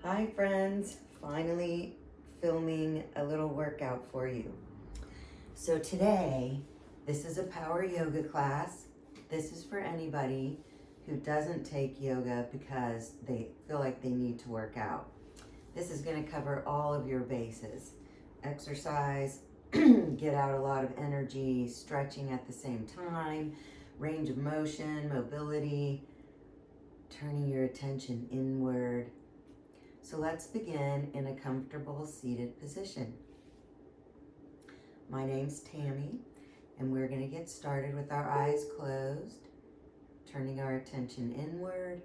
Hi friends, finally filming a little workout for you. So today, this is a power yoga class. This is for anybody who doesn't take yoga because they feel like they need to work out. This is going to cover all of your bases. Exercise, get out a lot of energy, stretching at the same time, range of motion, mobility, turning your attention inward. So let's begin in a comfortable seated position. My name's Tammy, and we're going to get started with our eyes closed, turning our attention inward.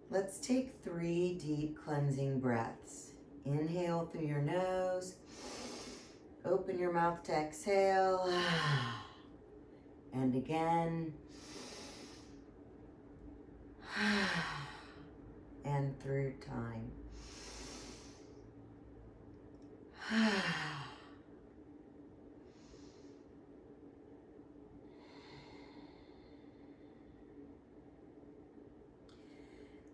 Let's take 3 deep cleansing breaths. Inhale through your nose, open your mouth to exhale, and again, and through time.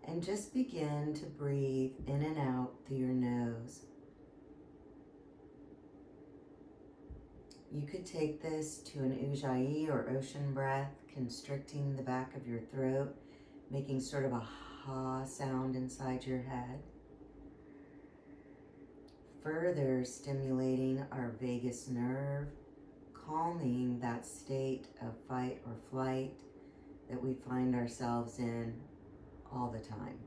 And just begin to breathe in and out through your nose. You could take this to an ujjayi or ocean breath, constricting the back of your throat, making sort of a ha sound inside your head. Further stimulating our vagus nerve, calming that state of fight or flight that we find ourselves in all the time.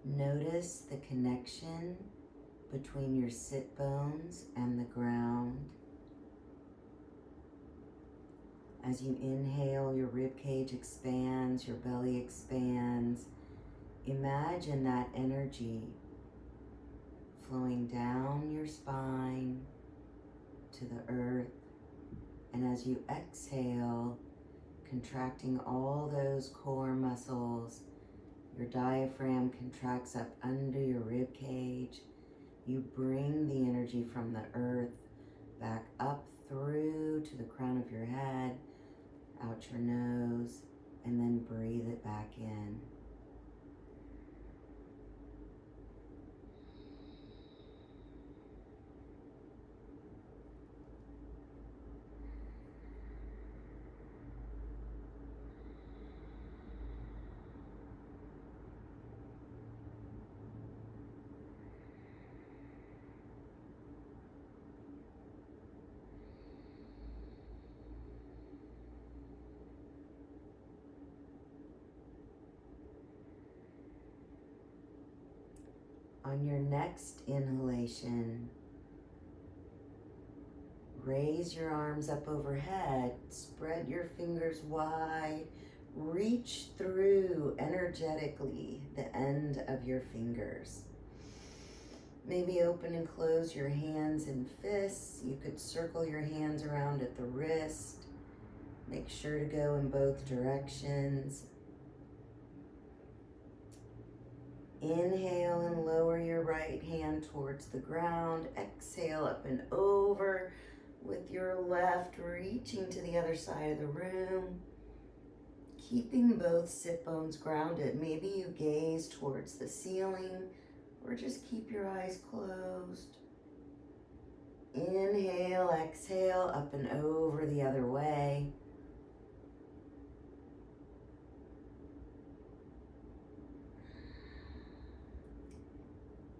Notice the connection between your sit bones and the ground. As you inhale, your rib cage expands, your belly expands. Imagine that energy flowing down your spine to the earth. And as you exhale, contracting all those core muscles, your diaphragm contracts up under your rib cage. You bring the energy from the earth back up through to the crown of your head, out your nose, and then breathe it back in. On your next inhalation, raise your arms up overhead, spread your fingers wide, reach through energetically the end of your fingers. Maybe open and close your hands in fists. You could circle your hands around at the wrist. Make sure to go in both directions. Inhale and lower your right hand towards the ground. Exhale up and over with your left, reaching to the other side of the room. Keeping both sit bones grounded. Maybe you gaze towards the ceiling or just keep your eyes closed. Inhale, exhale, up and over the other way.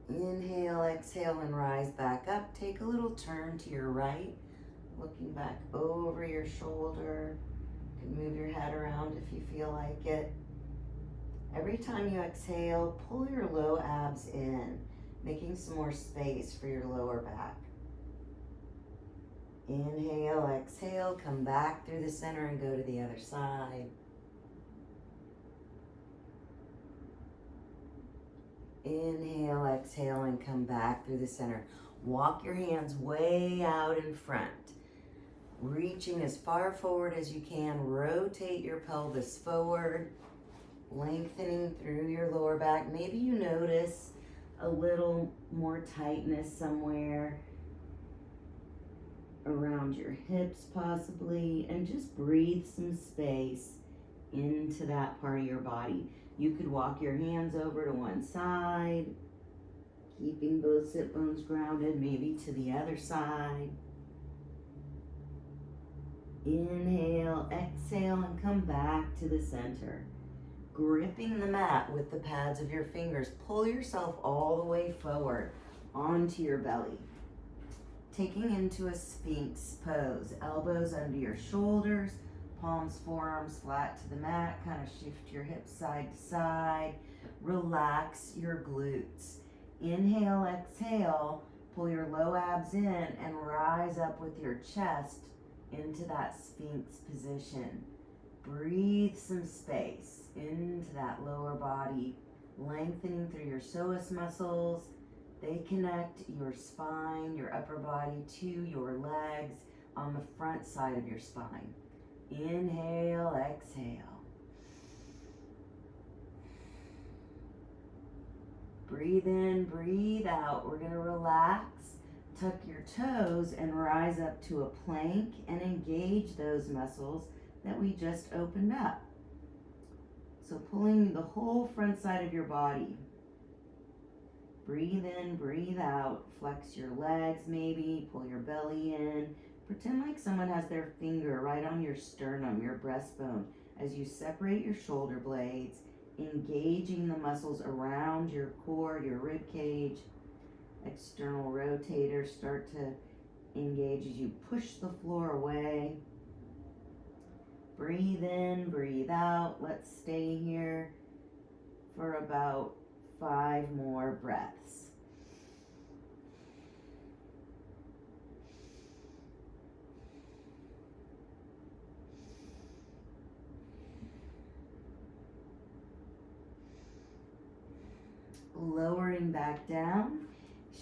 Inhale, exhale, and rise back up. Take a little turn to your right, looking back over your shoulder. You can move your head around if you feel like it. Every time you exhale, pull your low abs in, making some more space for your lower back. Inhale, exhale, come back through the center and go to the other side. Inhale, exhale, and come back through the center. Walk your hands way out in front, reaching as far forward as you can. Rotate your pelvis forward, lengthening through your lower back. Maybe you notice a little more tightness somewhere around your hips possibly, and just breathe some space into that part of your body. You could walk your hands over to one side, keeping both sit bones grounded, maybe to the other side. Inhale, exhale, and come back to the center. Gripping the mat with the pads of your fingers, pull yourself all the way forward onto your belly. Taking into a Sphinx pose, elbows under your shoulders, palms, forearms flat to the mat, kind of shift your hips side to side, relax your glutes. Inhale, exhale, pull your low abs in and rise up with your chest into that Sphinx position. Breathe some space into that lower body, lengthening through your psoas muscles. They connect your spine, your upper body to your legs on the front side of your spine. Inhale, exhale. Breathe in, breathe out. We're going to relax, tuck your toes, and rise up to a plank and engage those muscles that we just opened up. So pulling the whole front side of your body. Breathe in, breathe out. Flex your legs maybe, pull your belly in. Pretend like someone has their finger right on your sternum, your breastbone, as you separate your shoulder blades, engaging the muscles around your core, your rib cage. External rotators start to engage as you push the floor away. Breathe in, breathe out. Let's stay here for about 5 more breaths. Lowering back down,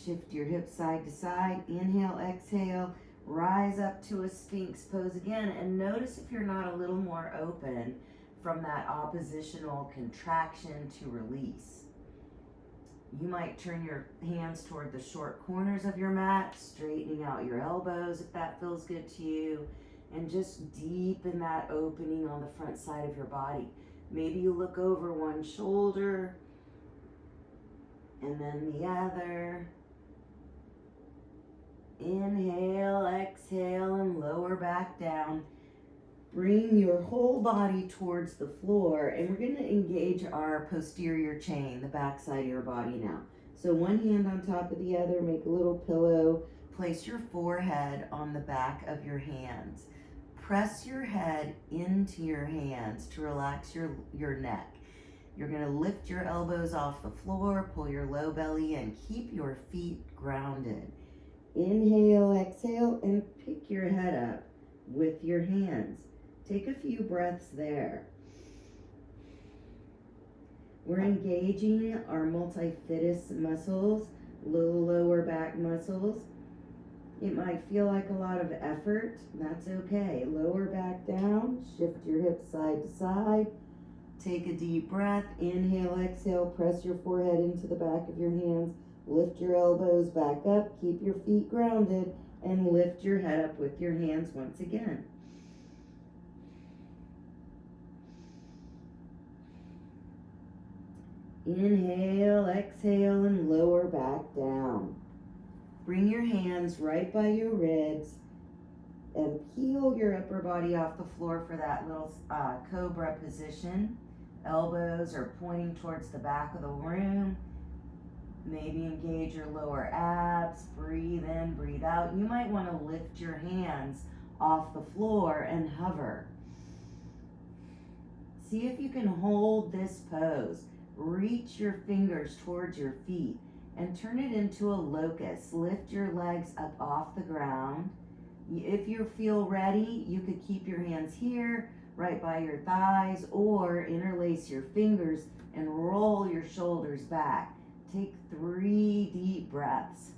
shift your hips side to side. Inhale, exhale, rise up to a Sphinx pose again, and notice if you're not a little more open from that oppositional contraction to release. You might turn your hands toward the short corners of your mat, straightening out your elbows if that feels good to you, and just deepen that opening on the front side of your body. Maybe you look over one shoulder and then the other. Inhale, exhale, and lower back down. Bring your whole body towards the floor, and we're going to engage our posterior chain, the back side of your body now. So one hand on top of the other, make a little pillow. Place your forehead on the back of your hands. Press your head into your hands to relax your neck. You're going to lift your elbows off the floor, pull your low belly in, keep your feet grounded. Inhale, exhale, and pick your head up with your hands. Take a few breaths there. We're engaging our multifidus muscles, lower back muscles. It might feel like a lot of effort. That's okay. Lower back down, shift your hips side to side. Take a deep breath. Inhale, exhale, press your forehead into the back of your hands. Lift your elbows back up, keep your feet grounded, and lift your head up with your hands once again. Inhale, exhale, and lower back down. Bring your hands right by your ribs and peel your upper body off the floor for that little cobra position. Elbows are pointing towards the back of the room. Maybe engage your lower abs. Breathe in, breathe out. You might want to lift your hands off the floor and hover. See if you can hold this pose. Reach your fingers towards your feet and turn it into a locust. Lift your legs up off the ground. If you feel ready, you could keep your hands here, right by your thighs, or interlace your fingers and roll your shoulders back. Take 3 deep breaths.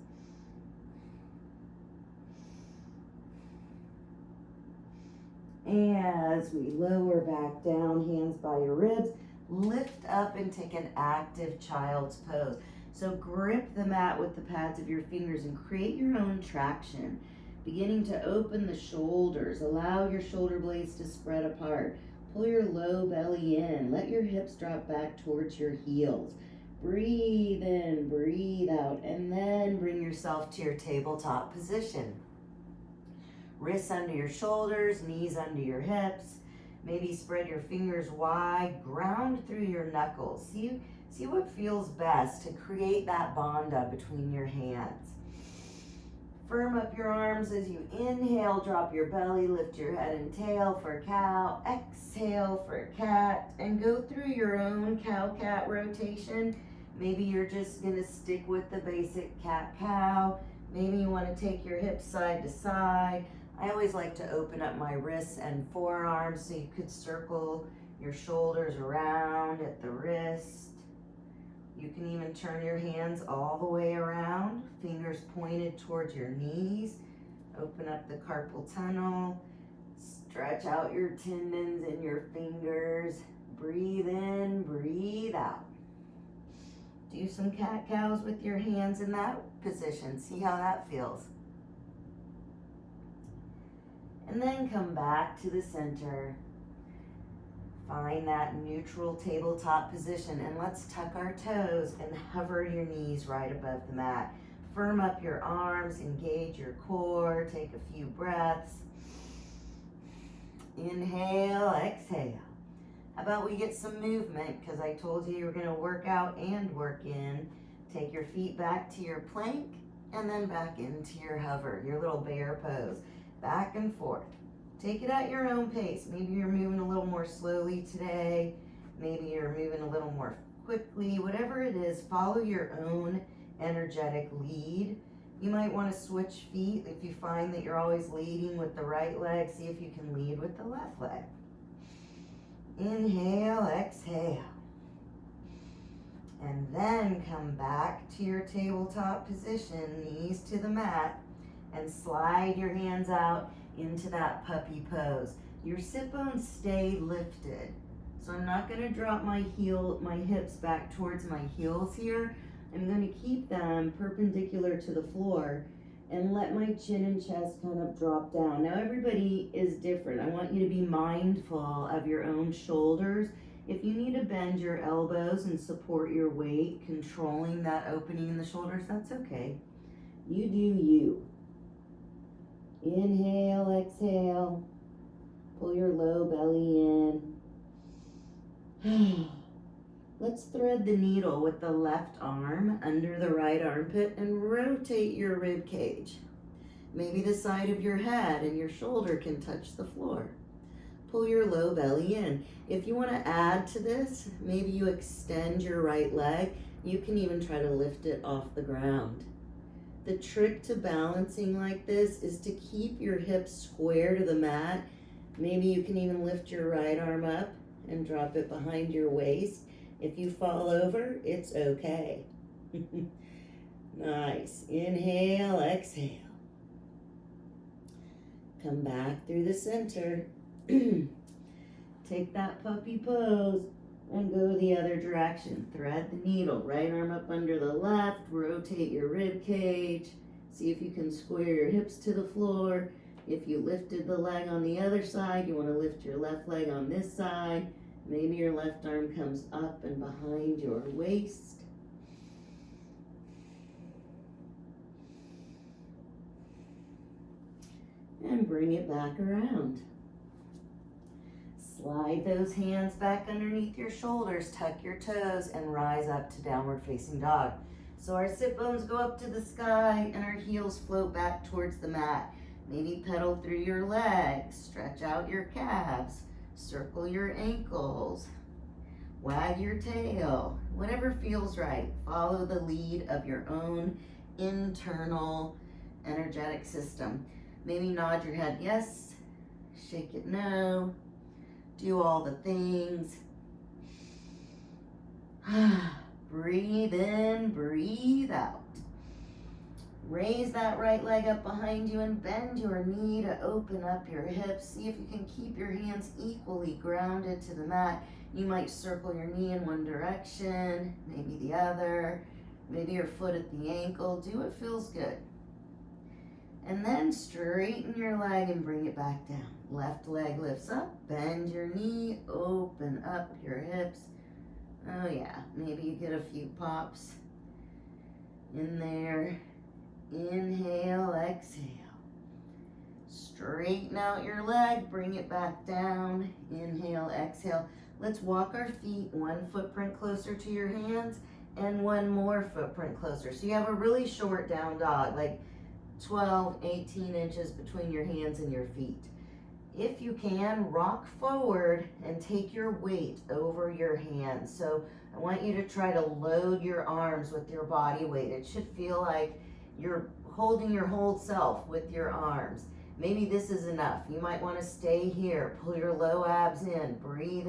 As we lower back down, hands by your ribs, lift up and take an active child's pose. So grip the mat with the pads of your fingers and create your own traction. Beginning to open the shoulders, allow your shoulder blades to spread apart. Pull your low belly in, let your hips drop back towards your heels. Breathe in, breathe out, and then bring yourself to your tabletop position. Wrists under your shoulders, knees under your hips. Maybe spread your fingers wide, ground through your knuckles. See what feels best to create that bond up between your hands. Firm up your arms as you inhale, drop your belly, lift your head and tail for cow. Exhale for cat, and go through your own cow-cat rotation. Maybe you're just gonna stick with the basic cat-cow. Maybe you wanna take your hips side to side. I always like to open up my wrists and forearms so you could circle your shoulders around at the wrist. You can even turn your hands all the way around, fingers pointed towards your knees. Open up the carpal tunnel. Stretch out your tendons and your fingers. Breathe in, breathe out. Do some cat-cows with your hands in that position. See how that feels. And then come back to the center. Find that neutral tabletop position, and let's tuck our toes and hover your knees right above the mat. Firm up your arms, engage your core, take a few breaths. Inhale, exhale. How about we get some movement, because I told you were going to work out and work in. Take your feet back to your plank and then back into your hover, your little bear pose. Back and forth. Take it at your own pace. Maybe you're moving a little more slowly today. Maybe you're moving a little more quickly. Whatever it is, follow your own energetic lead. You might want to switch feet. If you find that you're always leading with the right leg, see if you can lead with the left leg. Inhale, exhale. And then come back to your tabletop position, knees to the mat, and slide your hands out into that puppy pose. Your sit bones stay lifted. So I'm not going to drop my hips back towards my heels here. I'm going to keep them perpendicular to the floor and let my chin and chest kind of drop down. Now everybody is different. I want you to be mindful of your own shoulders. If you need to bend your elbows and support your weight, controlling that opening in the shoulders, that's okay. You do you. Inhale, exhale. Pull your low belly in. Let's thread the needle with the left arm under the right armpit and rotate your rib cage. Maybe the side of your head and your shoulder can touch the floor. Pull your low belly in. If you want to add to this, maybe you extend your right leg. You can even try to lift it off the ground. The trick to balancing like this is to keep your hips square to the mat. Maybe you can even lift your right arm up and drop it behind your waist. If you fall over, it's okay. Nice. Inhale, exhale. Come back through the center. Take that puppy pose and go the other direction. Thread the needle. Right arm up under the left. Rotate your rib cage. See if you can square your hips to the floor. If you lifted the leg on the other side, you want to lift your left leg on this side. Maybe your left arm comes up and behind your waist. And bring it back around. Slide those hands back underneath your shoulders, tuck your toes, and rise up to downward facing dog. So our sit bones go up to the sky and our heels float back towards the mat. Maybe pedal through your legs, stretch out your calves. Circle your ankles. Wag your tail. Whatever feels right. Follow the lead of your own internal energetic system. Maybe nod your head yes, shake it no, do all the things. Breathe in, breathe out. Raise that right leg up behind you and bend your knee to open up your hips. See if you can keep your hands equally grounded to the mat. You might circle your knee in one direction, maybe the other, maybe your foot at the ankle. Do what feels good. And then straighten your leg and bring it back down. Left leg lifts up, bend your knee, open up your hips. Oh yeah, maybe you get a few pops in there. Inhale, exhale. Straighten out your leg, bring it back down. Inhale, exhale. Let's walk our feet one footprint closer to your hands and one more footprint closer. So you have a really short down dog, like 12, 18 inches between your hands and your feet. If you can, rock forward and take your weight over your hands. So I want you to try to load your arms with your body weight. It should feel like you're holding your whole self with your arms. Maybe this is enough. You might want to stay here. Pull your low abs in, breathe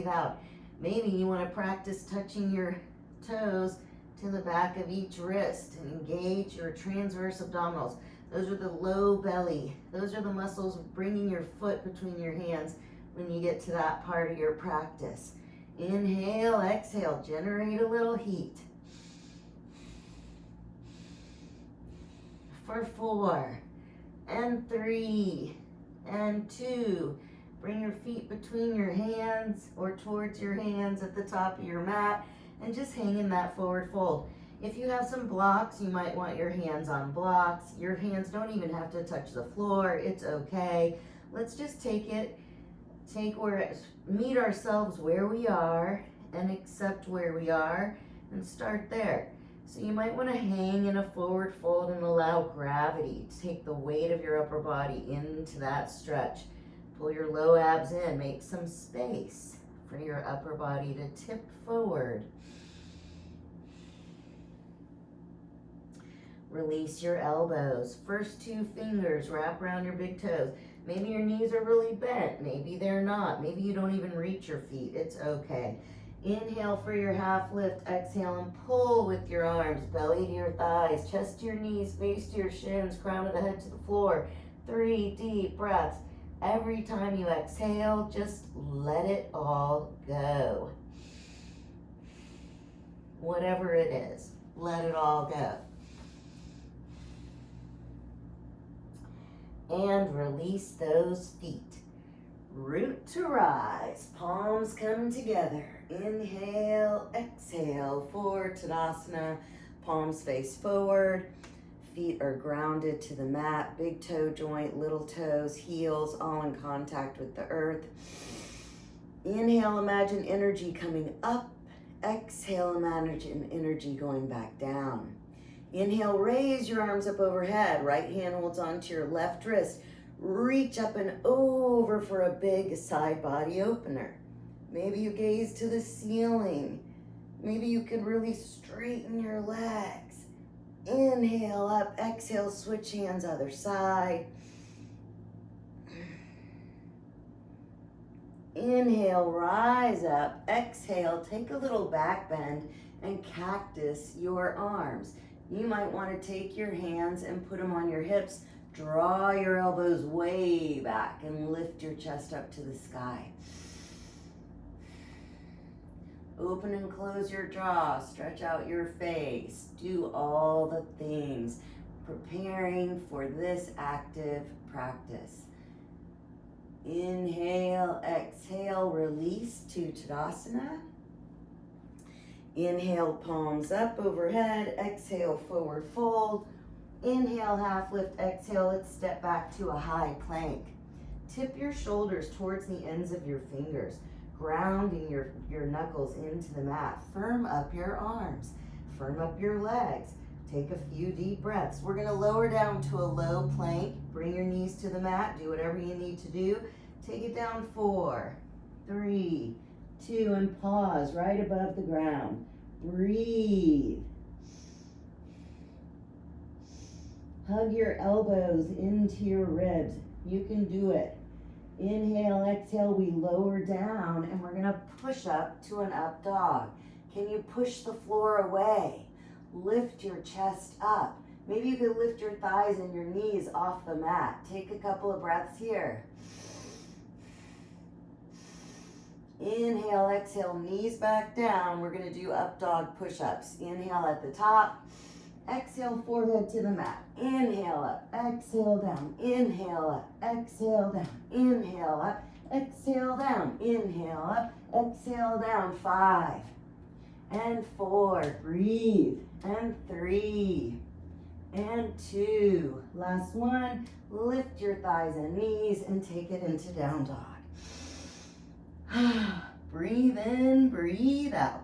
out. Maybe you want to practice touching your toes to the back of each wrist and engage your transverse abdominals. Those are the low belly. Those are the muscles bringing your foot between your hands when you get to that part of your practice. Inhale, exhale, generate a little heat. For 4 and 3 and 2. Bring your feet between your hands or towards your hands at the top of your mat and just hang in that forward fold. If you have some blocks, you might want your hands on blocks. Your hands don't even have to touch the floor. It's okay. Let's just meet ourselves where we are and accept where we are and start there. So you might want to hang in a forward fold and allow gravity to take the weight of your upper body into that stretch. Pull your low abs in, make some space for your upper body to tip forward. Release your elbows. First 2 fingers wrap around your big toes. Maybe your knees are really bent. Maybe they're not. Maybe you don't even reach your feet. It's okay. Inhale for your half lift. Exhale and pull with your arms. Belly to your thighs. Chest to your knees. Face to your shins. Crown of the head to the floor. 3 deep breaths. Every time you exhale, just let it all go. Whatever it is, let it all go. And release those feet. Root to rise, palms come together. Inhale, exhale for Tadasana. Palms face forward. Feet are grounded to the mat. Big toe joint, little toes, heels, all in contact with the earth. Inhale, imagine energy coming up. Exhale, imagine energy going back down. Inhale, raise your arms up overhead. Right hand holds onto your left wrist. Reach up and over for a big side body opener. Maybe you gaze to the ceiling. Maybe you can really straighten your legs. Inhale up, exhale, switch hands other side. Inhale, rise up. Exhale, take a little back bend and cactus your arms. You might want to take your hands and put them on your hips. Draw your elbows way back and lift your chest up to the sky. Open and close your jaw, stretch out your face, do all the things, preparing for this active practice. Inhale, exhale, release to Tadasana. Inhale, palms up overhead, exhale, forward fold. Inhale, half lift, exhale, let's step back to a high plank. Tip your shoulders towards the ends of your fingers, grounding your knuckles into the mat. Firm up your arms, firm up your legs. Take a few deep breaths. We're gonna lower down to a low plank. Bring your knees to the mat, do whatever you need to do. Take it down 4, 3, 2, and pause right above the ground. Breathe. Hug your elbows into your ribs. You can do it. Inhale, exhale, we lower down, and we're gonna push up to an up dog. Can you push the floor away? Lift your chest up. Maybe you could lift your thighs and your knees off the mat. Take a couple of breaths here. Inhale, exhale, knees back down. We're gonna do up dog push-ups. Inhale at the top. Exhale, forehead to the mat. Inhale up, exhale down. Inhale up, exhale down. Inhale up, exhale down. Inhale up, exhale down. 5 and 4. Breathe. And 3 and 2. Last one. Lift your thighs and knees and take it into down dog. Breathe in, breathe out.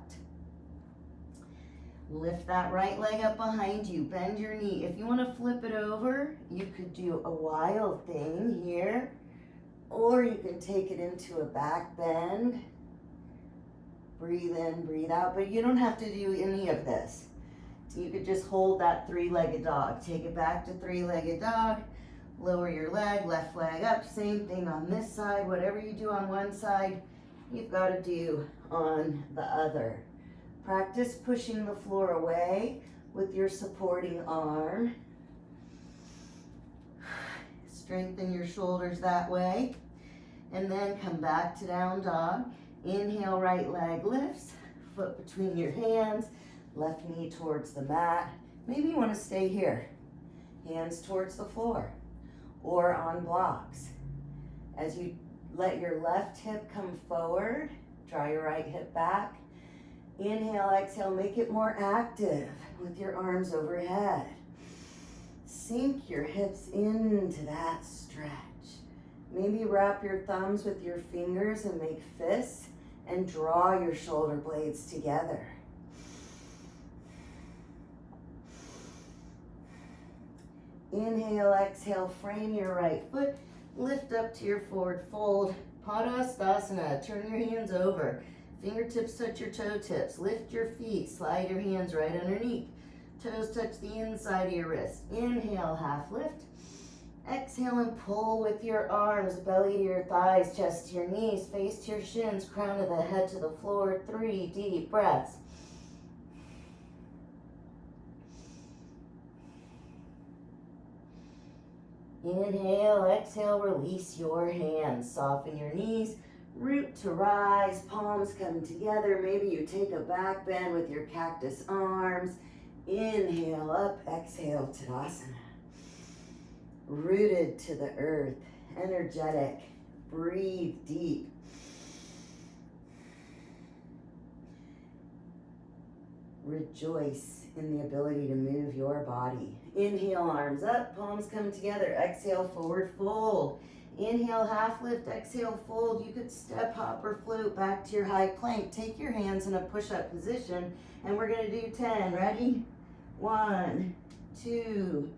Lift that right leg up behind you. Bend your knee. If you want to flip it over, you could do a wild thing here, or you can take it into a back bend. Breathe in, breathe out, but you don't have to do any of this. So you could just hold that 3-legged dog. Take it back to 3-legged dog. Lower your leg, left leg up. Same thing on this side. Whatever you do on one side, you've got to do on the other. Practice pushing the floor away with your supporting arm. Strengthen your shoulders that way. And then come back to down dog. Inhale, right leg lifts. Foot between your hands. Left knee towards the mat. Maybe you want to stay here. Hands towards the floor or on blocks. As you let your left hip come forward, draw your right hip back. Inhale, exhale, make it more active with your arms overhead. Sink your hips into that stretch. Maybe wrap your thumbs with your fingers and make fists and draw your shoulder blades together. Inhale, exhale, frame your right foot, lift up to your forward fold. Padasana, turn your hands over. Fingertips touch your toe tips. Lift your feet, slide your hands right underneath. Toes touch the inside of your wrist. Inhale, half lift. Exhale and pull with your arms, belly to your thighs, chest to your knees, face to your shins, crown of the head to the floor. 3 deep breaths. Inhale, exhale, release your hands. Soften your knees, root to rise, palms come together. Maybe you take a back bend with your cactus arms. Inhale up, exhale, Tadasana. Rooted to the earth, energetic. Breathe deep. Rejoice in the ability to move your body. Inhale, arms up, palms come together. Exhale, forward fold. Inhale, half lift, exhale, fold. You could step, hop, or float back to your high plank. Take your hands in a push-up position, and we're gonna do 10. Ready? 1, 2,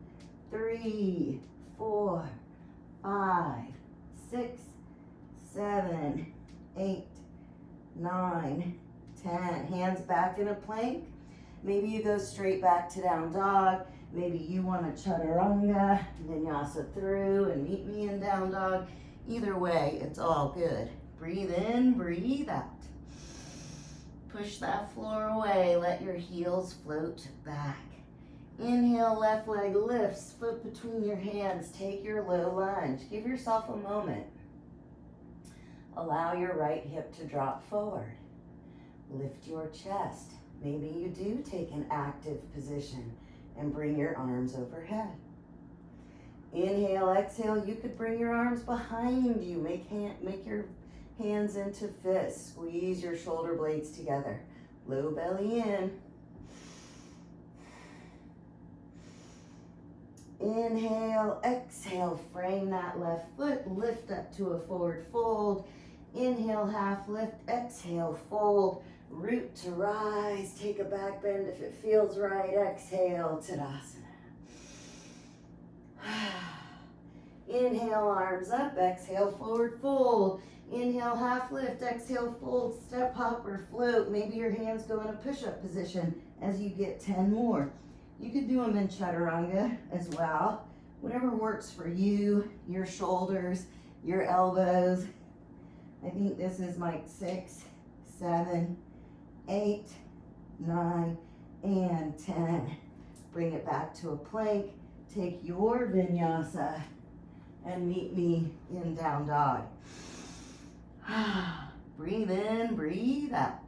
3, 4, 5, 6, 7, 8, 9, 10. Hands back in a plank. Maybe you go straight back to down dog. Maybe you want to chaturanga, vinyasa through, and meet me in down dog. Either way, it's all good. Breathe in, breathe out. Push that floor away. Let your heels float back. Inhale, left leg lifts, foot between your hands. Take your low lunge. Give yourself a moment. Allow your right hip to drop forward. Lift your chest. Maybe you do take an active position and bring your arms overhead. Inhale, exhale. You could bring your arms behind you. Make your hands into fists. Squeeze your shoulder blades together. Low belly in. Inhale, exhale. Frame that left foot. Lift up to a forward fold. Inhale, half lift. Exhale, fold. Root to rise. Take a back bend if it feels right. Exhale, Tadasana. Inhale, arms up. Exhale, forward fold. Inhale, half lift. Exhale, fold, step, hop, or float. Maybe your hands go in a push-up position as you get 10 more. You could do them in chaturanga as well. Whatever works for you, your shoulders, your elbows. I think this is like 6, 7, 8, 9, and 10. Bring it back to a plank. Take your vinyasa and meet me in down dog. Breathe in, breathe out.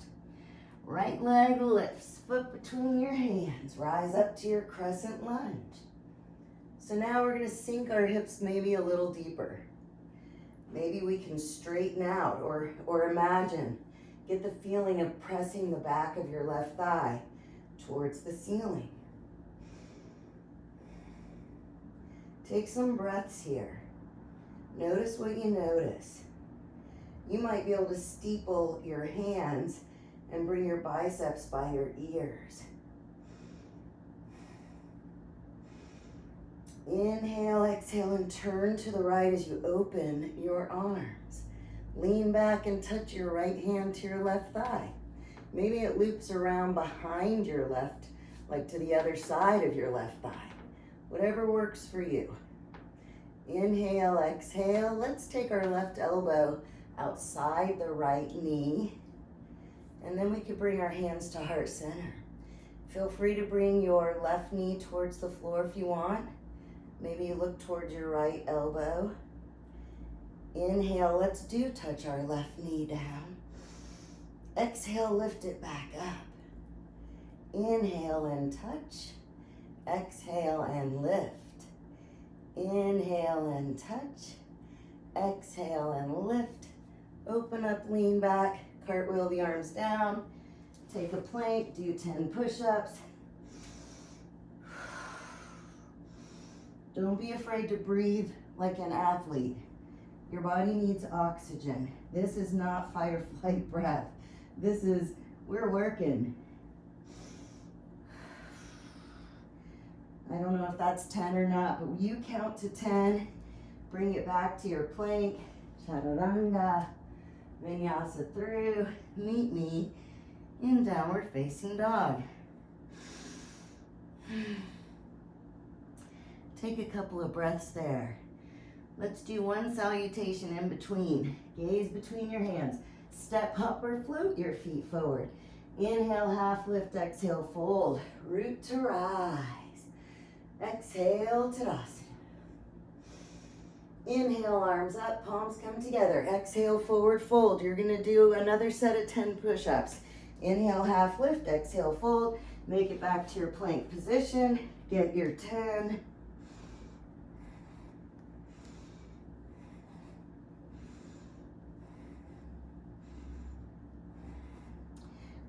Right leg lifts, foot between your hands. Rise up to your crescent lunge. So now we're gonna sink our hips maybe a little deeper. Maybe we can straighten out or imagine, get the feeling of pressing the back of your left thigh towards the ceiling. Take some breaths here. Notice what you notice. You might be able to steeple your hands and bring your biceps by your ears. Inhale, exhale, and turn to the right as you open your arms. Lean back and touch your right hand to your left thigh. Maybe it loops around behind your left, like to the other side of your left thigh. Whatever works for you. Inhale, exhale. Let's take our left elbow outside the right knee. And then we could bring our hands to heart center. Feel free to bring your left knee towards the floor if you want. Maybe you look towards your right elbow. Inhale, let's touch our left knee down. Exhale, lift it back up. Inhale and touch. Exhale and lift. Inhale and touch. Exhale and lift. Open up, lean back, cartwheel the arms down. Take a plank, do 10 push-ups. Don't be afraid to breathe like an athlete. Your body needs oxygen. This is not fight or flight breath. This is, we're working. I don't know if that's 10 or not, but you count to 10. Bring it back to your plank. Chaturanga. Vinyasa through. Meet me in downward facing dog. Take a couple of breaths there. Let's do one salutation in between. Gaze between your hands. Step, hop, or float your feet forward. Inhale, half lift, exhale, fold. Root to rise. Exhale, Tadasana. Inhale, arms up, palms come together. Exhale, forward fold. You're gonna do another set of 10 push-ups. Inhale, half lift, exhale, fold. Make it back to your plank position. Get your 10.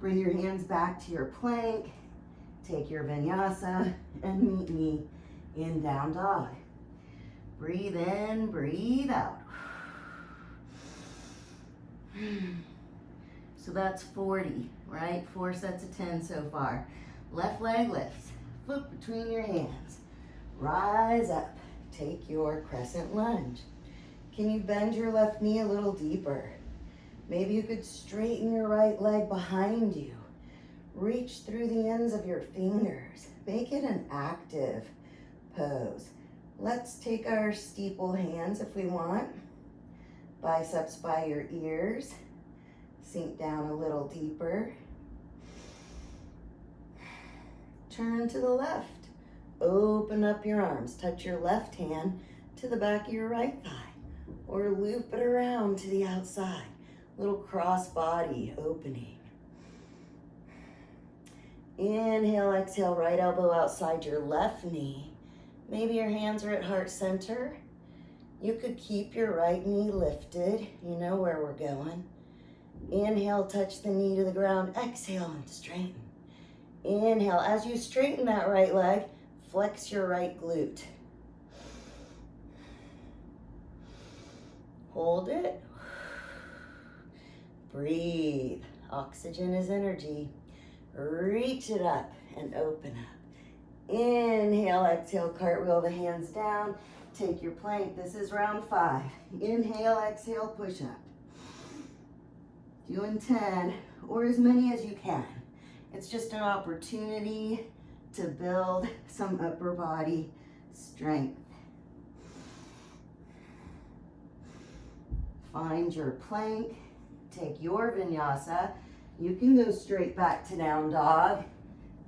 Bring your hands back to your plank. Take your vinyasa and meet me in down dog. Breathe in, breathe out. So that's 40, right? 4 sets of 10 so far. Left leg lifts, foot between your hands. Rise up, take your crescent lunge. Can you bend your left knee a little deeper? Maybe you could straighten your right leg behind you. Reach through the ends of your fingers. Make it an active pose. Let's take our steeple hands if we want. Biceps by your ears. Sink down a little deeper. Turn to the left. Open up your arms. Touch your left hand to the back of your right thigh. Or loop it around to the outside. Little cross body opening. Inhale, exhale, right elbow outside your left knee. Maybe your hands are at heart center. You could keep your right knee lifted. You know where we're going. Inhale, touch the knee to the ground. Exhale and straighten. Inhale, as you straighten that right leg, flex your right glute. Hold it. Breathe. Oxygen is energy. Reach it up and open up. Inhale, exhale, cartwheel the hands down. Take your plank. This is round 5. Inhale, exhale, push up. Doing 10 or as many as you can. It's just an opportunity to build some upper body strength. Find your plank. Take your vinyasa. You can go straight back to down dog.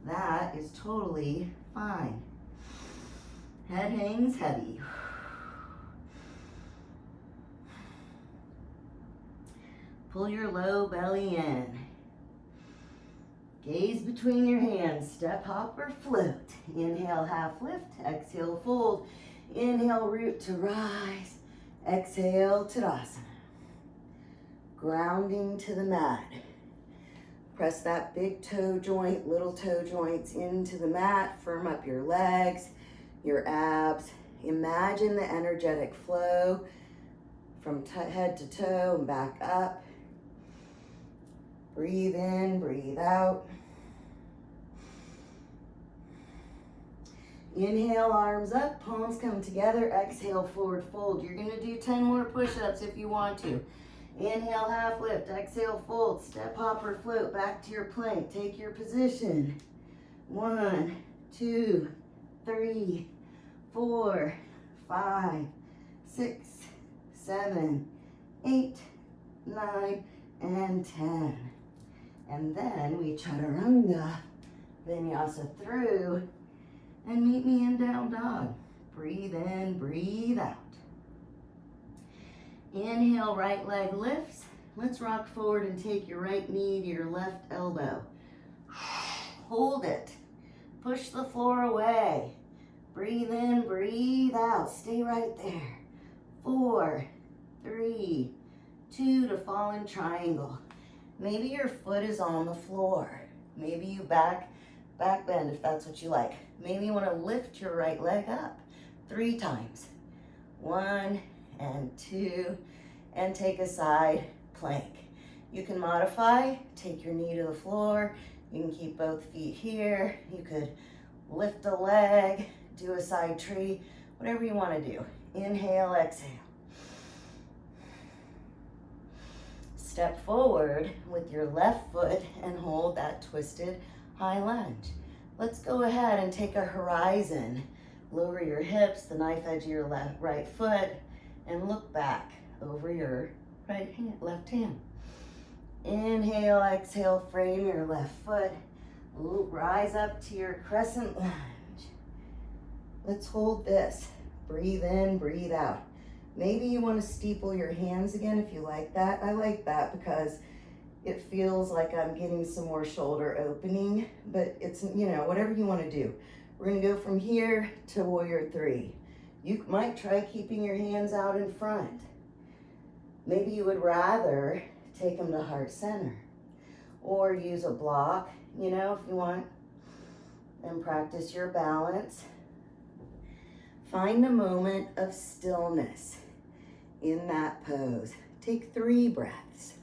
That is totally fine. Head hangs heavy. Pull your low belly in. Gaze between your hands. Step, hop, or float. Inhale, half lift. Exhale, fold. Inhale, root to rise. Exhale, Tadasana. Grounding to the mat. Press that big toe joint, little toe joints into the mat. Firm up your legs, your abs. Imagine the energetic flow from head to toe and back up. Breathe in, breathe out. Inhale, arms up, palms come together. Exhale, forward fold. You're gonna do 10 more push-ups if you want to. Inhale, half lift. Exhale, fold. Step, hop, or float back to your plank. Take your position. 1, 2, 3, 4, 5, 6, 7, 8, 9, and 10. And then we chaturanga vinyasa through and meet me in down dog. Breathe in, breathe out. Inhale, right leg lifts. Let's rock forward and take your right knee to your left elbow. Hold it. Push the floor away. Breathe in, breathe out. Stay right there. 4, 3, 2 to fallen triangle. Maybe your foot is on the floor. Maybe you back bend if that's what you like. Maybe you want to lift your right leg up 3 times. 1 and 2, and take a side plank. You can modify, take your knee to the floor. You can keep both feet here. You could lift a leg, do a side tree, whatever you want to do. Inhale, exhale. Step forward with your left foot and hold that twisted high lunge. Let's go ahead and take a horizon. Lower your hips, the knife edge of your right foot, and look back over your left hand. Inhale, exhale, frame your left foot. Rise up to your crescent lunge. Let's hold this. Breathe in, breathe out. Maybe you want to steeple your hands again if you like that. I like that because it feels like I'm getting some more shoulder opening, but it's, whatever you want to do. We're going to go from here to warrior 3. You might try keeping your hands out in front. Maybe you would rather take them to heart center or use a block, if you want, and practice your balance. Find a moment of stillness in that pose. Take 3 breaths.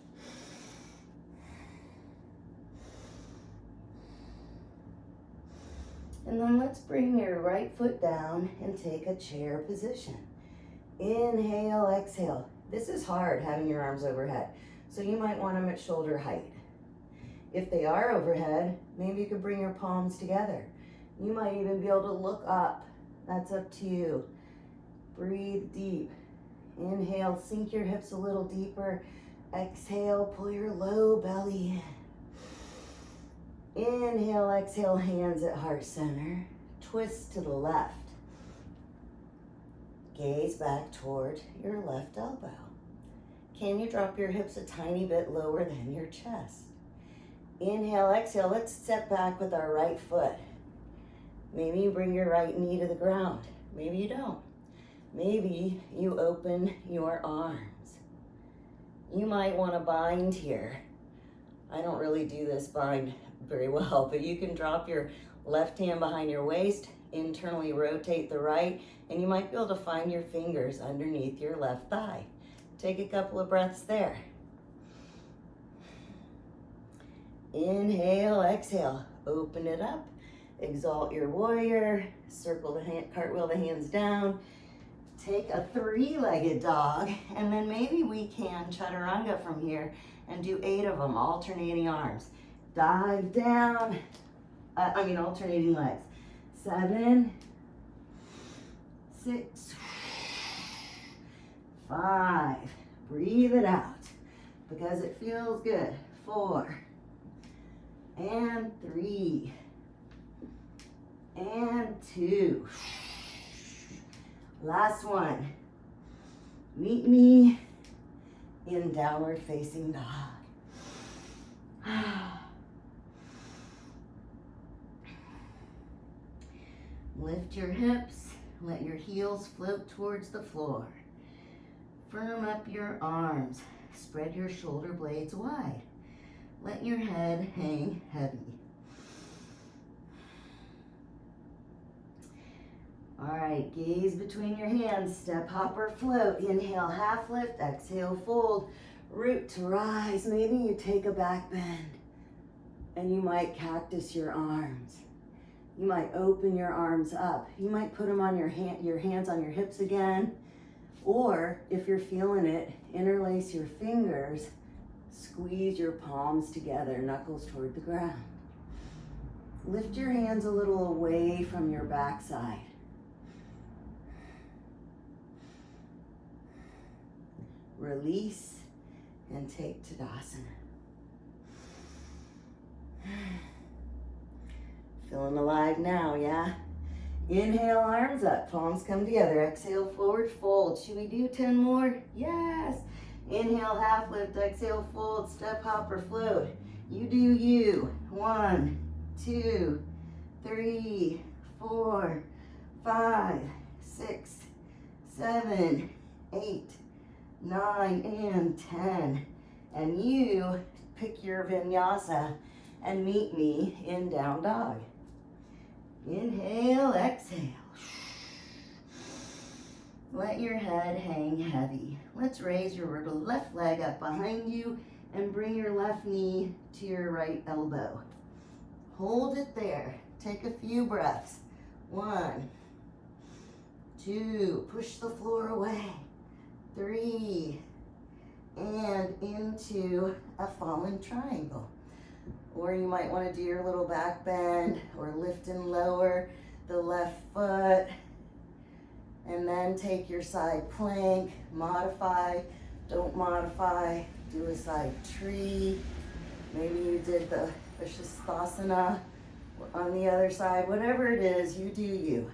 And then let's bring your right foot down and take a chair position. Inhale, exhale. This is hard, having your arms overhead, so you might want them at shoulder height. If they are overhead, maybe you could bring your palms together. You might even be able to look up. That's up to you. Breathe deep. Inhale, sink your hips a little deeper. Exhale, pull your low belly in. Inhale, exhale, hands at heart center. Twist to the left. Gaze back toward your left elbow. Can you drop your hips a tiny bit lower than your chest? Inhale, exhale, let's step back with our right foot. Maybe you bring your right knee to the ground. Maybe you don't. Maybe you open your arms. You might want to bind here. I don't really do this bind very well, but you can drop your left hand behind your waist, internally rotate the right, and you might be able to find your fingers underneath your left thigh. Take a couple of breaths there. Inhale, exhale, open it up, Exalt your warrior, circle the hand, cartwheel the hands down, take a three-legged dog, and then maybe we can chaturanga from here and do 8 of them, alternating arms. Dive down, alternating legs. 7, 6, 5, breathe it out because it feels good. 4, and 3, and 2. Last one. Meet me in downward facing dog. Lift your hips, let your heels float towards the floor. Firm up your arms, spread your shoulder blades wide. Let your head hang heavy. All right, gaze between your hands, step, hop, or float. Inhale, half lift, exhale, fold. Root to rise. Maybe you take a back bend and you might cactus your arms. You might open your arms up. You might put them on your hands on your hips again. Or if you're feeling it, interlace your fingers, squeeze your palms together, knuckles toward the ground. Lift your hands a little away from your backside. Release and take Tadasana. Feeling alive now, yeah? Inhale, arms up, palms come together. Exhale, forward fold. Should we do 10 more? Yes. Inhale, half lift, exhale, fold, step, hop, or float. You do you. 1, 2, 3, 4, 5, 6, 7, 8, 9, and 10. And you pick your vinyasa and meet me in down dog. Inhale, exhale. Let your head hang heavy. Let's raise your left leg up behind you and bring your left knee to your right elbow. Hold it there. Take a few breaths. 1, 2, push the floor away. 3, and into a fallen triangle. Or you might want to do your little back bend or lift and lower the left foot. And then take your side plank, modify, don't modify, do a side tree. Maybe you did the Pushups on the other side. Whatever it is, you do you.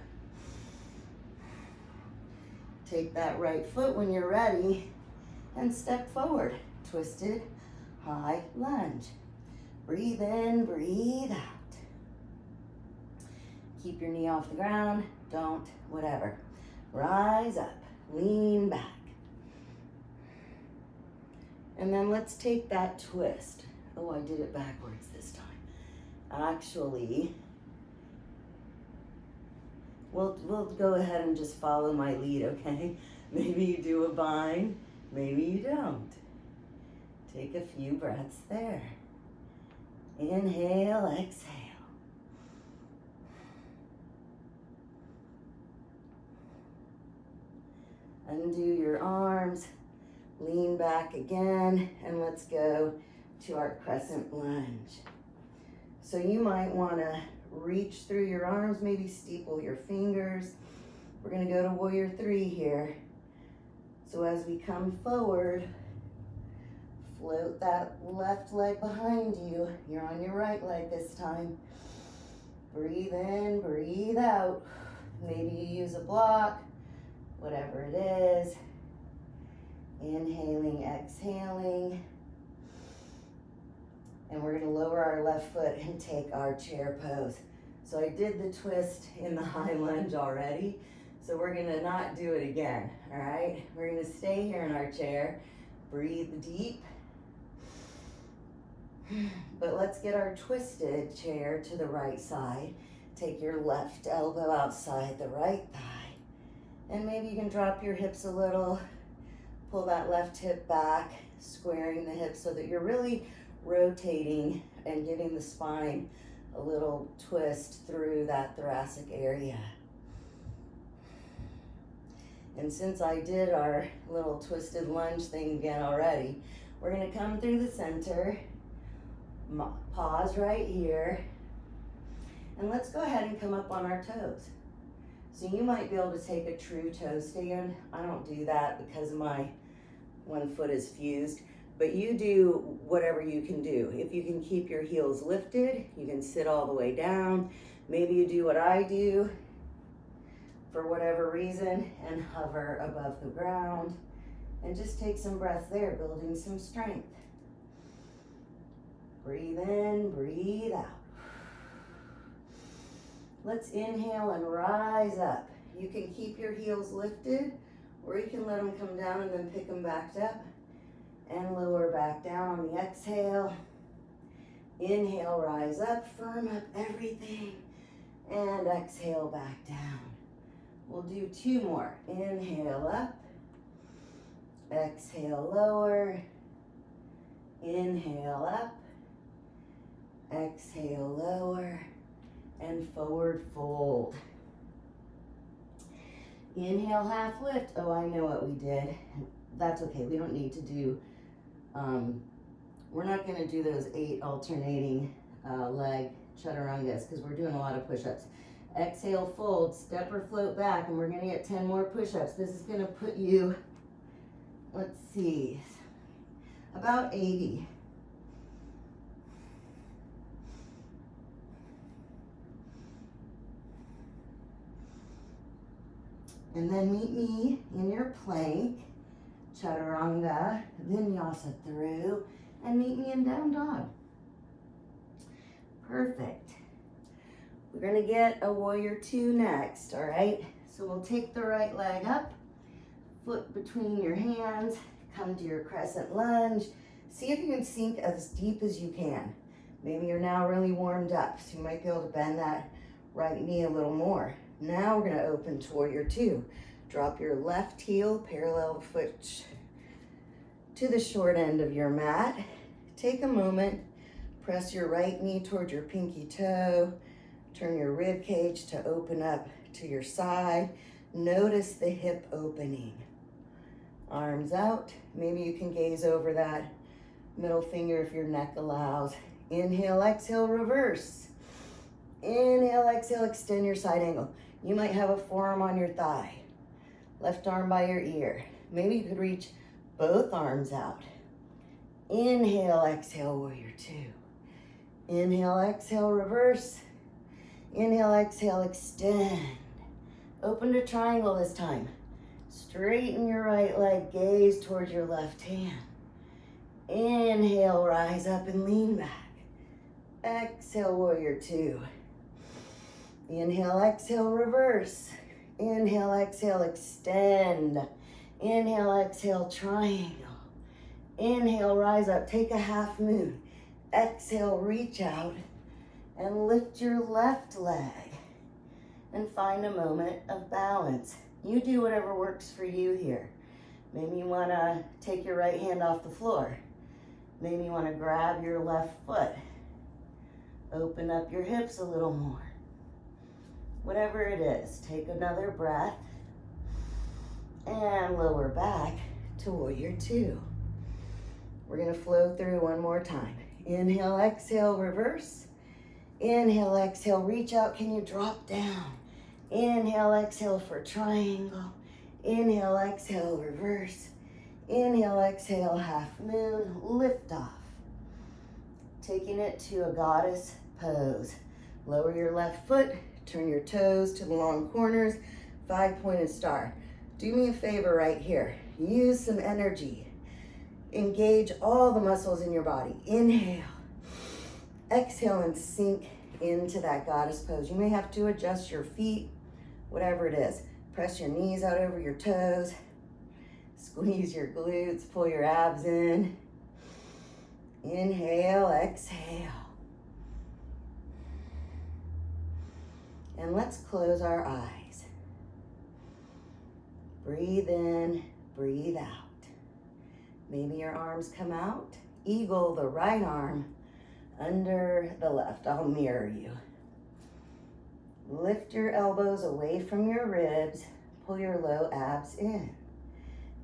Take that right foot when you're ready and step forward. Twisted high lunge. Breathe in, breathe out. Keep your knee off the ground, don't, whatever. Rise up, lean back. And then let's take that twist. Oh, I did it backwards this time. Actually, we'll go ahead and just follow my lead, okay? Maybe you do a bind, maybe you don't. Take a few breaths there. Inhale, exhale. Undo your arms, lean back again, and let's go to our crescent lunge. So you might want to reach through your arms, maybe steeple your fingers. We're going to go to warrior 3 here. So as we come forward, float that left leg behind you. You're on your right leg this time. Breathe in, breathe out. Maybe you use a block, whatever it is. Inhaling, exhaling. And we're going to lower our left foot and take our chair pose. So I did the twist in the high lunge already. So we're going to not do it again, all right? We're going to stay here in our chair. Breathe deep. But let's get our twisted chair to the right side. Take your left elbow outside the right thigh. And maybe you can drop your hips a little. Pull that left hip back, squaring the hips so that you're really rotating and giving the spine a little twist through that thoracic area. And since I did our little twisted lunge thing again already, we're gonna come through the center, pause right here, and let's go ahead and come up on our toes. So you might be able to take a true toe stand. I don't do that because my one foot is fused, but you do whatever you can do. If you can keep your heels lifted, you can sit all the way down. Maybe you do what I do for whatever reason and hover above the ground and just take some breath there, building some strength. Breathe in, breathe out. Let's inhale and rise up. You can keep your heels lifted or you can let them come down and then pick them back up and lower back down on the exhale. Inhale, rise up, firm up everything, and exhale back down. We'll do two more. Inhale up, exhale lower, inhale up, exhale lower, and forward fold. Inhale, half lift. Oh, I know what we did. That's okay, we don't need to do, we're not gonna do those 8 alternating leg chaturangas because we're doing a lot of push-ups. Exhale, fold, step or float back, and we're gonna get 10 more push-ups. This is gonna put you, let's see, about 80. And then meet me in your plank, chaturanga, vinyasa through, and meet me in down dog. Perfect. We're gonna get a warrior 2 next, all right? So we'll take the right leg up, foot between your hands, come to your crescent lunge. See if you can sink as deep as you can. Maybe you're now really warmed up, so you might be able to bend that right knee a little more. Now we're gonna open to warrior 2. Drop your left heel, parallel the foot to the short end of your mat. Take a moment, press your right knee toward your pinky toe, turn your rib cage to open up to your side. Notice the hip opening. Arms out. Maybe you can gaze over that middle finger if your neck allows. Inhale, exhale, reverse. Inhale, exhale, extend your side angle. You might have a forearm on your thigh, left arm by your ear. Maybe you could reach both arms out. Inhale, exhale, warrior 2. Inhale, exhale, reverse. Inhale, exhale, extend. Open to triangle this time. Straighten your right leg, gaze towards your left hand. Inhale, rise up and lean back. Exhale, warrior 2. Inhale, exhale, reverse. Inhale, exhale, extend. Inhale, exhale, triangle. Inhale, rise up, take a half moon. Exhale, reach out and lift your left leg and find a moment of balance. You do whatever works for you here. Maybe you wanna take your right hand off the floor. Maybe you wanna grab your left foot. Open up your hips a little more. Whatever it is, take another breath and lower back to warrior 2. We're gonna flow through one more time. Inhale, exhale, reverse. Inhale, exhale, reach out. Can you drop down? Inhale, exhale for triangle. Inhale, exhale, reverse. Inhale, exhale, half moon, lift off. Taking it to a goddess pose. Lower your left foot, turn your toes to the long corners, 5-pointed star. Do me a favor right here. Use some energy. Engage all the muscles in your body. Inhale. Exhale and sink into that goddess pose. You may have to adjust your feet, whatever it is. Press your knees out over your toes. Squeeze your glutes, pull your abs in. Inhale, exhale. And let's close our eyes. Breathe in, breathe out. Maybe your arms come out. Eagle the right arm under the left. I'll mirror you. Lift your elbows away from your ribs. Pull your low abs in.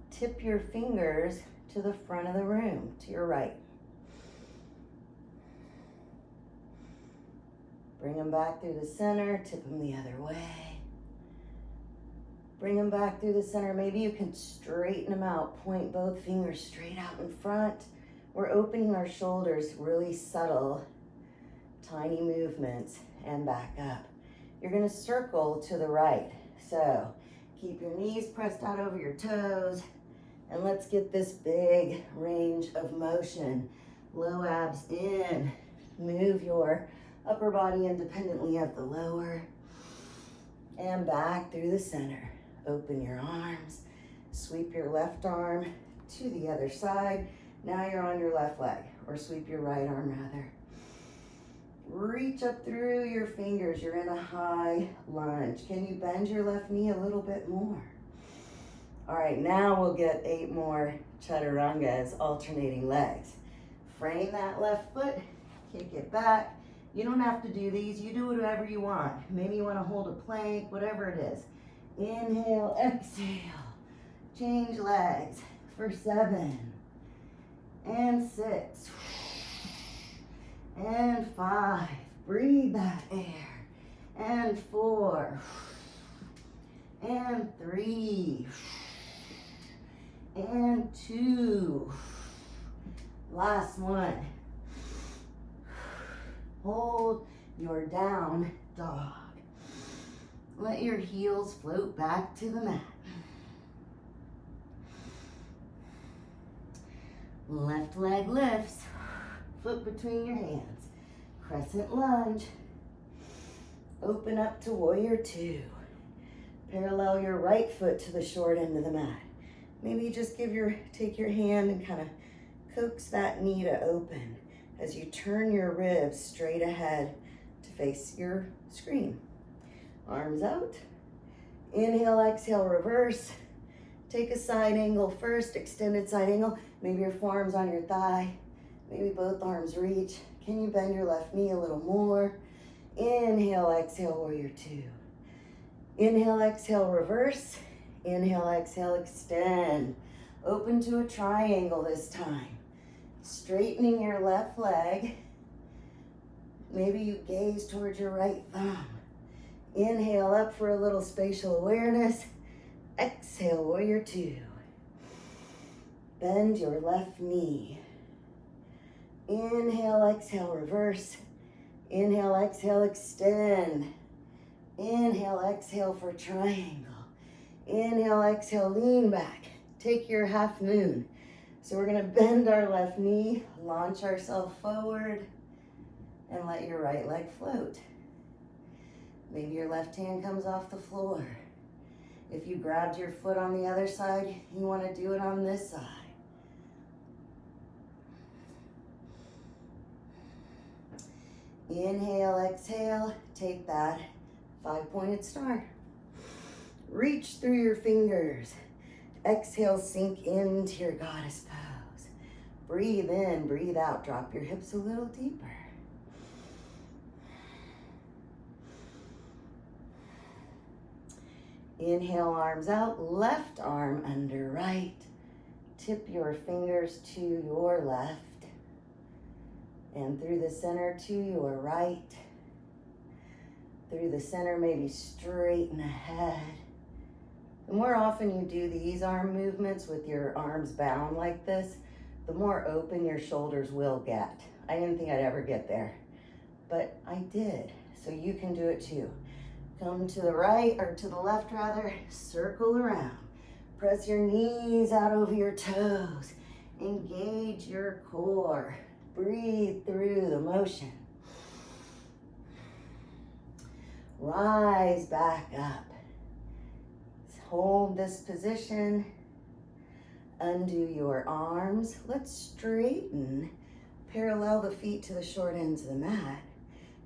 Tip your fingers to the front of the room, to your right. Bring them back through the center, tip them the other way. Bring them back through the center. Maybe you can straighten them out. Point both fingers straight out in front. We're opening our shoulders, really subtle, tiny movements, and back up. You're gonna circle to the right. So keep your knees pressed out over your toes, and let's get this big range of motion. Low abs in. Move your upper body independently of the lower, and back through the center. Open your arms, sweep your left arm to the other side. Now you're on your left leg, or sweep your right arm rather. Reach up through your fingers. You're in a high lunge. Can you bend your left knee a little bit more? All right, now we'll get 8 more chaturangas, alternating legs. Frame that left foot, kick it back. You don't have to do these. You do whatever you want. Maybe you want to hold a plank, whatever it is. Inhale, exhale. Change legs for 7 and 6 and 5. Breathe that air. And 4 and 3 and 2. Last one. Hold your down dog. Let your heels float back to the mat. Left leg lifts, foot between your hands. Crescent lunge. Open up to warrior 2. Parallel your right foot to the short end of the mat. Maybe just take your hand and kind of coax that knee to open as you turn your ribs straight ahead to face your screen. Arms out. Inhale, exhale, reverse. Take a side angle first, extended side angle. Maybe your forearms on your thigh. Maybe both arms reach. Can you bend your left knee a little more? Inhale, exhale, warrior 2. Inhale, exhale, reverse. Inhale, exhale, extend. Open to a triangle this time. Straightening your left leg. Maybe you gaze towards your right thumb. Inhale up for a little spatial awareness. Exhale, warrior 2. Bend your left knee. Inhale, exhale, reverse. Inhale, exhale, extend. Inhale, exhale for triangle. Inhale, exhale, lean back. Take your half moon. So we're gonna bend our left knee, launch ourselves forward, and let your right leg float. Maybe your left hand comes off the floor. If you grabbed your foot on the other side, you wanna do it on this side. Inhale, exhale, take that 5-pointed star. Reach through your fingers. Exhale, sink into your goddess pose. Breathe in, breathe out. Drop your hips a little deeper. Inhale, arms out. Left arm under right. Tip your fingers to your left. And through the center to your right. Through the center, maybe straighten ahead. The more often you do these arm movements with your arms bound like this, the more open your shoulders will get. I didn't think I'd ever get there, but I did. So you can do it too. Come to the right, or to the left rather, circle around. Press your knees out over your toes. Engage your core. Breathe through the motion. Rise back up. Hold this position. Undo your arms. Let's straighten. Parallel the feet to the short ends of the mat.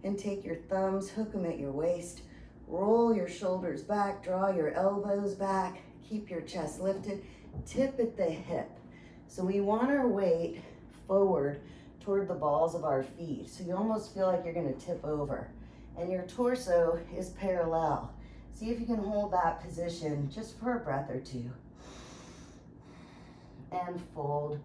And take your thumbs, hook them at your waist. Roll your shoulders back. Draw your elbows back. Keep your chest lifted. Tip at the hip. So we want our weight forward toward the balls of our feet. So you almost feel like you're gonna tip over. And your torso is parallel. See if you can hold that position just for a breath or two. And fold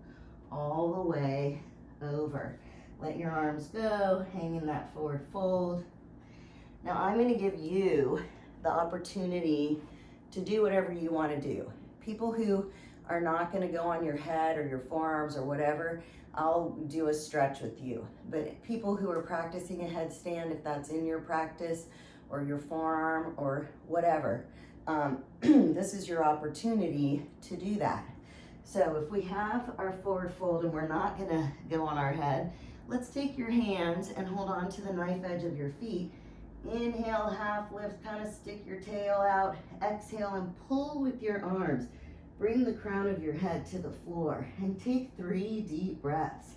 all the way over. Let your arms go, hang in that forward fold. Now I'm gonna give you the opportunity to do whatever you wanna do. People who are not gonna go on your head or your forearms or whatever, I'll do a stretch with you. But people who are practicing a headstand, if that's in your practice, or your forearm or whatever, this is your opportunity to do that. So if we have our forward fold and we're not gonna go on our head, let's take your hands and hold on to the knife edge of your feet. Inhale, half lift, kind of stick your tail out. Exhale and pull with your arms. Bring the crown of your head to the floor and take 3 deep breaths.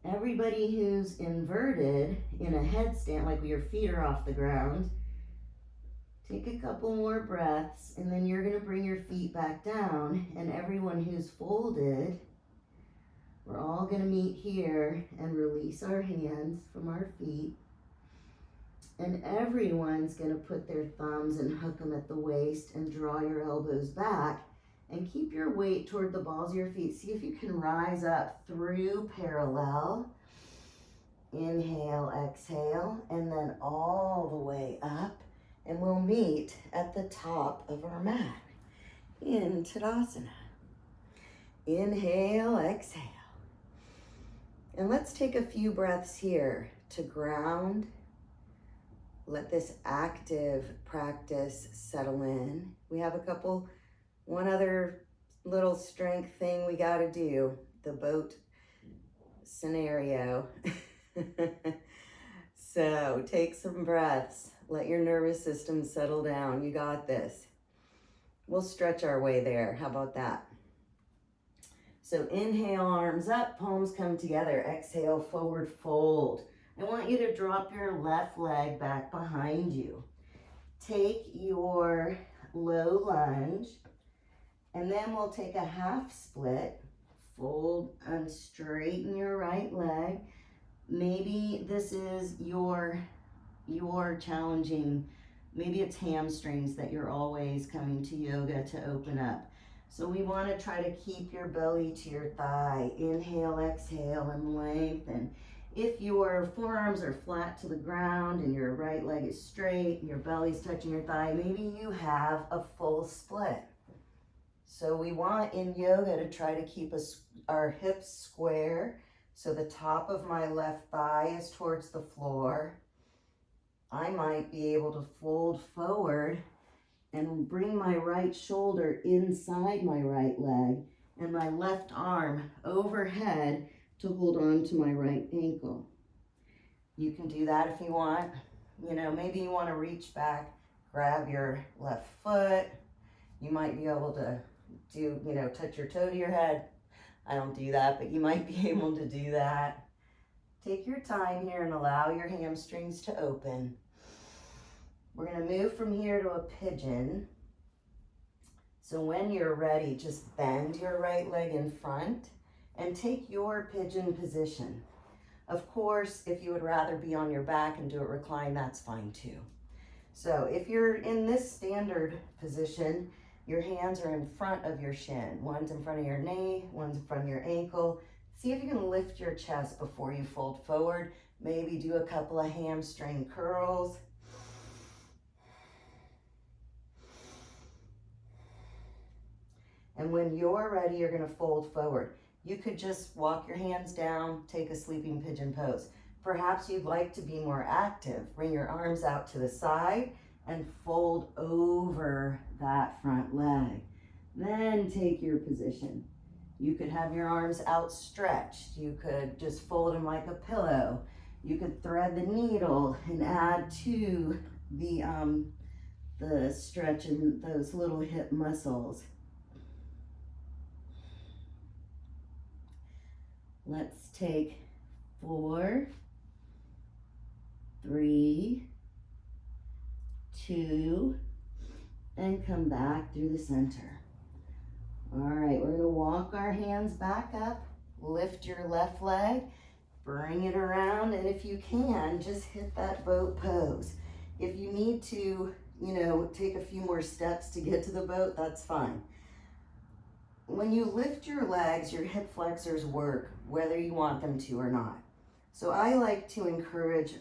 Everybody who's inverted in a headstand, like your feet are off the ground, take a couple more breaths, and then you're gonna bring your feet back down, and everyone who's folded, we're all gonna meet here and release our hands from our feet. And everyone's gonna put their thumbs and hook them at the waist and draw your elbows back and keep your weight toward the balls of your feet. See if you can rise up through parallel. Inhale, exhale, and then all the way up. And we'll meet at the top of our mat in Tadasana. Inhale, exhale. And let's take a few breaths here to ground. Let this active practice settle in. We have one other little strength thing we gotta do, the boat scenario. So take some breaths. Let your nervous system settle down. You got this. We'll stretch our way there. How about that? So inhale, arms up, palms come together. Exhale, forward fold. I want you to drop your left leg back behind you. Take your low lunge, and then we'll take a half split. Fold and straighten your right leg. Maybe this is your challenging, maybe it's hamstrings that you're always coming to yoga to open up. So we want to try to keep your belly to your thigh. Inhale, exhale, and lengthen. If your forearms are flat to the ground and your right leg is straight and your belly's touching your thigh, maybe you have a full split. So we want in yoga to try to keep our hips square. So the top of my left thigh is towards the floor. I might be able to fold forward and bring my right shoulder inside my right leg and my left arm overhead to hold on to my right ankle. You can do that if you want. Maybe you want to reach back, grab your left foot. You might be able to do, touch your toe to your head. I don't do that, but you might be able to do that. Take your time here and allow your hamstrings to open. We're going to move from here to a pigeon. So when you're ready, just bend your right leg in front and take your pigeon position. Of course, if you would rather be on your back and do it reclined, that's fine too. So if you're in this standard position, your hands are in front of your shin. One's in front of your knee, one's in front of your ankle. See if you can lift your chest before you fold forward. Maybe do a couple of hamstring curls. And when you're ready, you're going to fold forward. You could just walk your hands down, take a sleeping pigeon pose. Perhaps you'd like to be more active. Bring your arms out to the side and fold over that front leg. Then take your position. You could have your arms outstretched. You could just fold them like a pillow. You could thread the needle and add to the stretch in those little hip muscles. Let's take 4, 3, 2, and come back through the center. All right, we're gonna walk our hands back up, lift your left leg, bring it around, and if you can, just hit that boat pose. If you need to, take a few more steps to get to the boat, that's fine. When you lift your legs, your hip flexors work, whether you want them to or not. So I like to encourage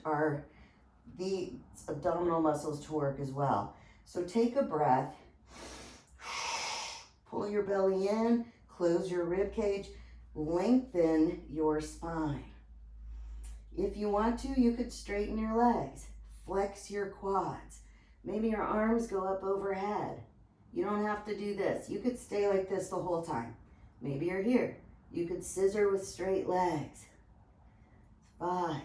the abdominal muscles to work as well. So take a breath, pull your belly in, close your rib cage, lengthen your spine. If you want to, you could straighten your legs, flex your quads. Maybe your arms go up overhead. You don't have to do this. You could stay like this the whole time. Maybe you're here. You could scissor with straight legs. 5,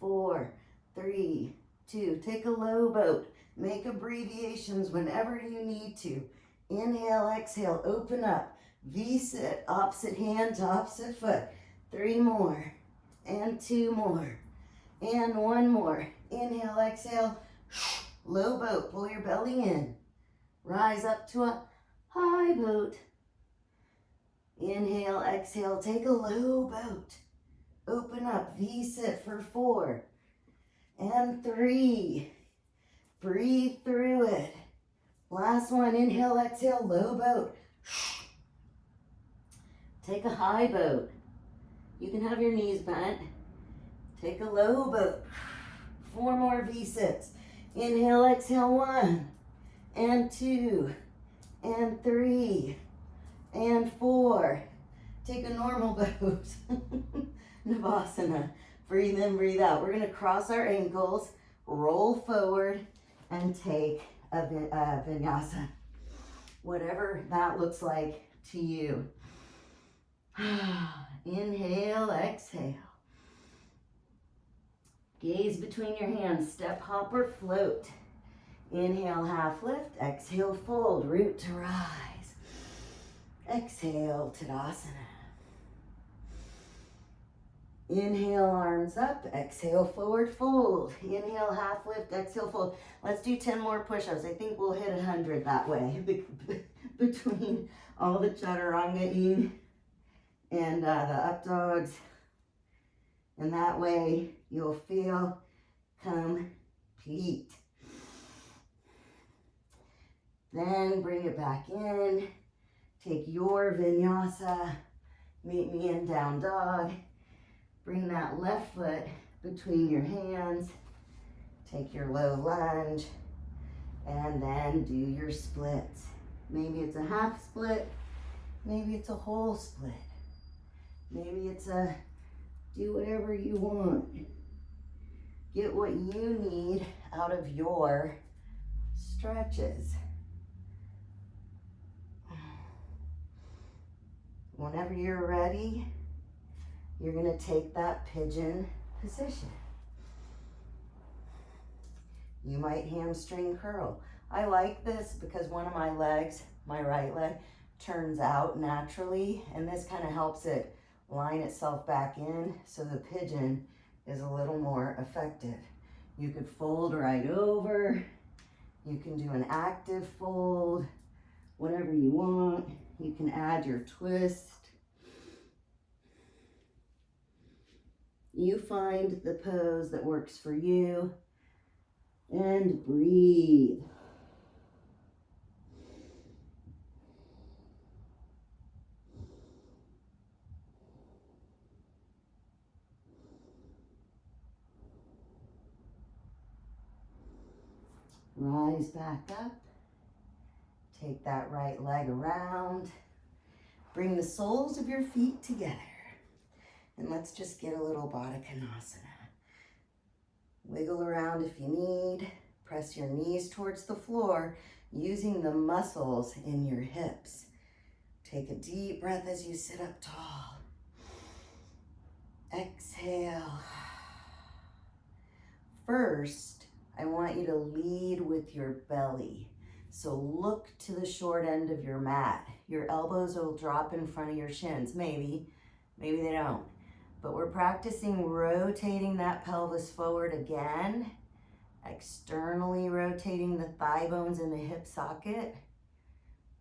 4, 3, 2. Take a low boat. Make abbreviations whenever you need to. Inhale, exhale, open up. V-sit, opposite hand to opposite foot. 3 more. And 2 more. And 1 more. Inhale, exhale. Low boat. Pull your belly in. Rise up to a high boat. Inhale, exhale, take a low boat. Open up, V-sit for 4 and 3. Breathe through it. Last one, inhale, exhale, low boat. Take a high boat. You can have your knees bent. Take a low boat. 4 more V-sits. Inhale, exhale, 1 and 2 and 3 and 4. Take a normal boat. Navasana. Breathe in, breathe out. We're gonna cross our ankles, roll forward, and take a vinyasa. Whatever that looks like to you. Inhale, exhale. Gaze between your hands, step, hop, or float. Inhale, half lift, exhale, fold, root to rise. Exhale, Tadasana. Inhale, arms up, exhale, forward fold. Inhale, half lift, exhale, fold. Let's do 10 more push-ups. I think we'll hit 100 that way between all the chaturanga and the up dogs. And that way you'll feel complete. Then bring it back in. Take your vinyasa. Meet me in down dog. Bring that left foot between your hands. Take your low lunge. And then do your splits. Maybe it's a half split. Maybe it's a whole split. Maybe it's do whatever you want. Get what you need out of your stretches. Whenever you're ready, you're gonna take that pigeon position. You might hamstring curl. I like this because one of my legs, my right leg, turns out naturally, and this kind of helps it line itself back in so the pigeon is a little more effective. You could fold right over. You can do an active fold, whatever you want. You can add your twist. You find the pose that works for you and breathe. Rise back up. Take that right leg around. Bring the soles of your feet together. And let's just get a little Baddha Konasana. Wiggle around if you need. Press your knees towards the floor using the muscles in your hips. Take a deep breath as you sit up tall. Exhale. First, I want you to lead with your belly. So look to the short end of your mat. Your elbows will drop in front of your shins. Maybe they don't. But we're practicing rotating that pelvis forward again Externally rotating the thigh bones in the hip socket.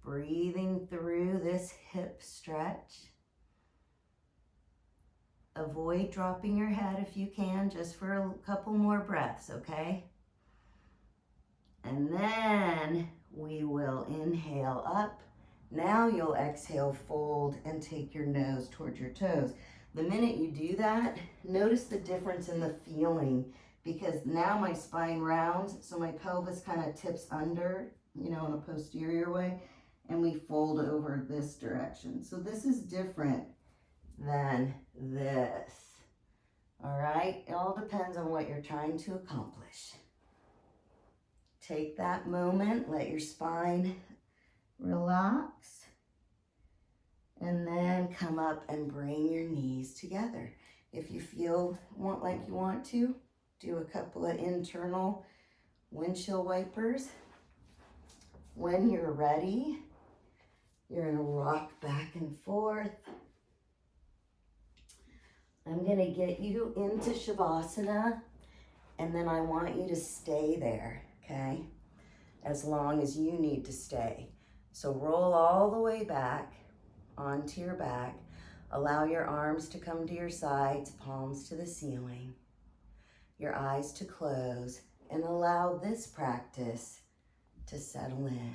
Breathing through this hip stretch. Avoid dropping your head if you can, just for a couple more breaths, okay? And then we will inhale up. Now you'll exhale, fold, and take your nose towards your toes. The minute you do that, notice the difference in the feeling, because now my spine rounds, so my pelvis kind of tips under, you know, in a posterior way, and we fold over this direction. So this is different than this. All right, it all depends on what you're trying to accomplish. Take that moment, let your spine relax, and then come up and bring your knees together. If you like you want to, do a couple of internal windshield wipers. When you're ready, you're gonna rock back and forth. I'm gonna get you into Shavasana, and then I want you to stay there, okay? As long as you need to stay. So roll all the way back onto your back. Allow your arms to come to your sides, palms to the ceiling, your eyes to close, and allow this practice to settle in.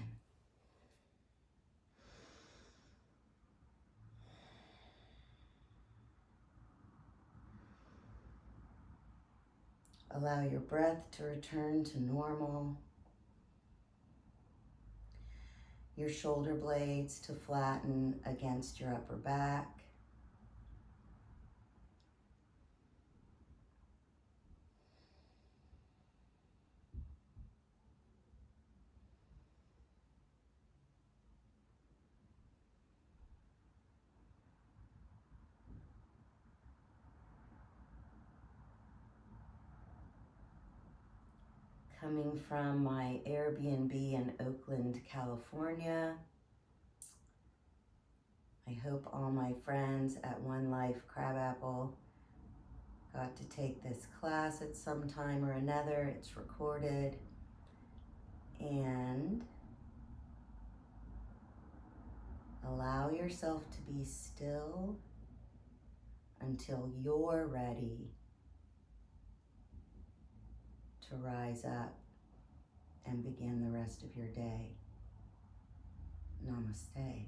Allow your breath to return to normal. Your shoulder blades to flatten against your upper back. Coming from my Airbnb in Oakland, California. I hope all my friends at One Life Crabapple got to take this class at some time or another. It's recorded. And allow yourself to be still until you're ready to rise up and begin the rest of your day. Namaste.